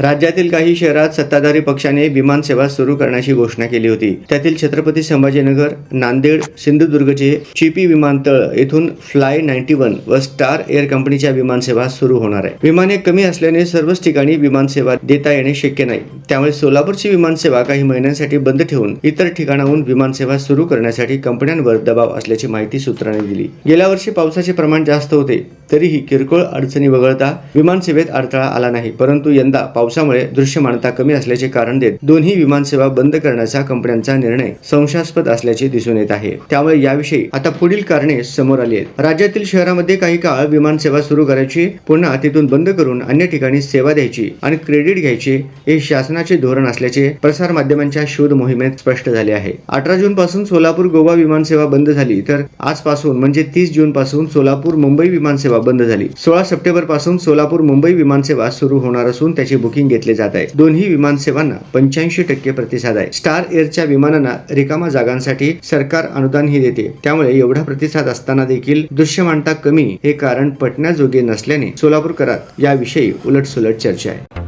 राज्यातील काही शहरात सत्ताधारी पक्षाने विमान सेवा सुरू करण्याची घोषणा केली होती. त्यातील छत्रपती संभाजीनगर, नांदेड, सिंधुदुर्गचे चिपी विमानतळ येथून फ्लाय 91 व स्टार एअर कंपनीच्या विमानसेवा सुरू होणार आहे. विमाने कमी असल्याने सर्वच ठिकाणी विमानसेवा देता येणे शक्य नाही. त्यामुळे सोलापूरची विमानसेवा काही महिन्यांसाठी बंद ठेवून इतर ठिकाणाहून विमानसेवा सुरू करण्यासाठी कंपन्यांवर दबाव असल्याची माहिती सूत्रांनी दिली. गेल्या वर्षी पावसाचे प्रमाण जास्त होते, तरीही किरकोळ अडचणी वगळता विमानसेवेत अडथळा आला नाही. परंतु यंदा पावसामुळे दृश्यमानता कमी असल्याचे कारण देत दोन्ही विमानसेवा बंद करण्याचा कंपन्यांचा निर्णय संशयास्पद असल्याचे दिसून येत आहे. त्यामुळे याविषयी आता पुढील कारणे समोर आली आहेत. राज्यातील शहरामध्ये काही काळ विमानसेवा सुरू करायची, पुन्हा तिथून बंद करून अन्य ठिकाणी सेवा द्यायची आणि क्रेडिट घ्यायचे हे शासनाचे धोरण असल्याचे प्रसार माध्यमांच्या शोध मोहिमेत स्पष्ट झाले आहे. 18 जून पासून सोलापूर गोवा विमानसेवा बंद झाली, तर आजपासून म्हणजे 30 जून पासून सोलापूर मुंबई विमानसेवा बंद झाली. 16 सप्टेंबर पासून सोलापूर मुंबई विमानसेवा सुरू होणार असून त्याची बुकिंग घेतले जात आहे. दोन्ही विमानसेवांना 85% प्रतिसाद आहे. स्टार एअरच्या विमानांना रिकामा जागांसाठी सरकार अनुदानही देते. त्यामुळे एवढा प्रतिसाद असताना देखील दृश्यमानता कमी हे कारण पटण्याजोगे नसल्याने सोलापूरकरात याविषयी उलटसुलट चर्चा आहे.